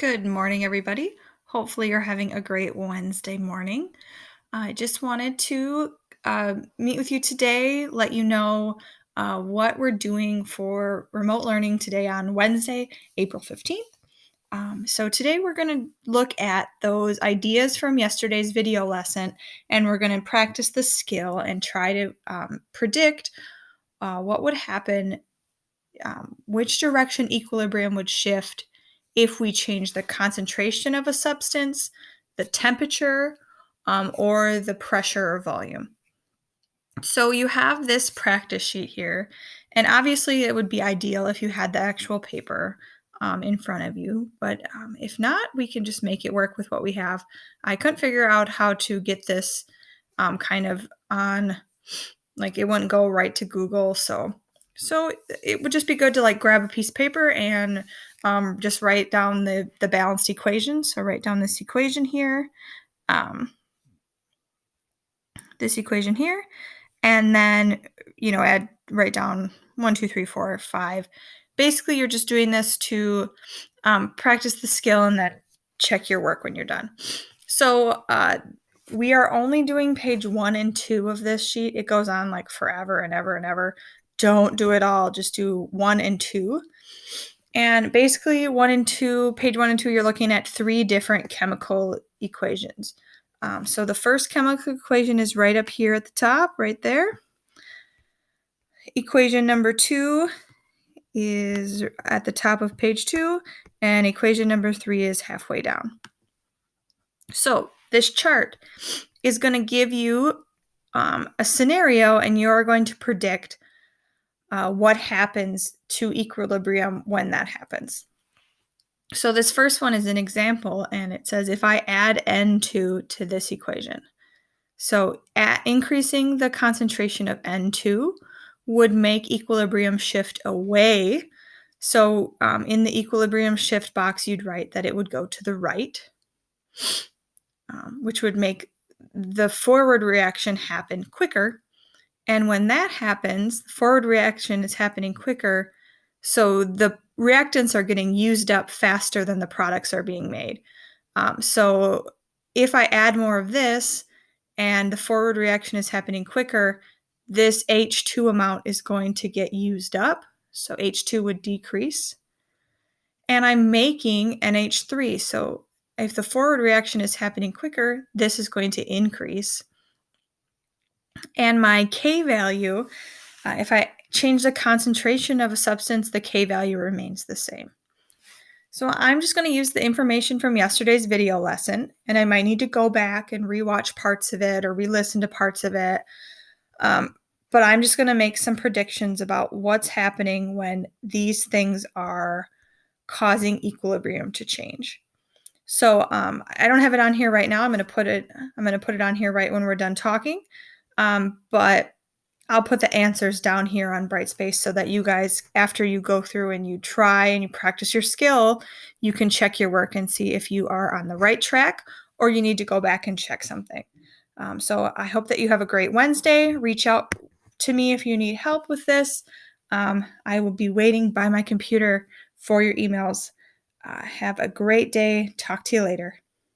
Good morning, everybody. Hopefully, you're having a great Wednesday morning. I just wanted to meet with you today, let you know what we're doing for remote learning today on Wednesday, April 15th. So, today we're going to look at those ideas from yesterday's video lesson and we're going to practice the skill and try to predict what would happen, which direction equilibrium would shift if we change the concentration of a substance, the temperature, or the pressure or volume. So you have this practice sheet here, and obviously it would be ideal if you had the actual paper in front of you, but if not, we can just make it work with what we have. I couldn't figure out how to get this kind of on, like it wouldn't go right to Google, so it would just be good to like grab a piece of paper and just write down the balanced equation. So write down this equation here, um, and then write down 1, 2, 3, 4, 5. Basically, you're just doing this to practice the skill and then check your work when you're done. So we are only doing page 1 and 2 of this sheet. It goes on like forever and ever and ever. Don't do it all. Just do 1 and 2. And basically, page 1 and 2, you're looking at 3 different chemical equations. So the first chemical equation is right up here at the top, right there. Equation number 2 is at the top of page 2, and equation number 3 is halfway down. So this chart is going to give you a scenario, and you're going to predict what happens to equilibrium when that happens. So this first one is an example, and it says if I add N2 to this equation. So increasing the concentration of N2 would make equilibrium shift away. So in the equilibrium shift box, you'd write that it would go to the right, which would make the forward reaction happen quicker. And when that happens, the forward reaction is happening quicker, so the reactants are getting used up faster than the products are being made. So if I add more of this and the forward reaction is happening quicker, this H2 amount is going to get used up. So H2 would decrease. And I'm making NH3. So if the forward reaction is happening quicker, this is going to increase. And my K value, if I change the concentration of a substance, the K value remains the same. So I'm just going to use the information from yesterday's video lesson, and I might need to go back and rewatch parts of it or re-listen to parts of it. But I'm just going to make some predictions about what's happening when these things are causing equilibrium to change. So I don't have it on here right now. I'm going to put it on here right when we're done talking. But I'll put the answers down here on Brightspace so that you guys, after you go through and you try and you practice your skill, you can check your work and see if you are on the right track or you need to go back and check something. So I hope that you have a great Wednesday. Reach out to me if you need help with this. I will be waiting by my computer for your emails. Have a great day. Talk to you later.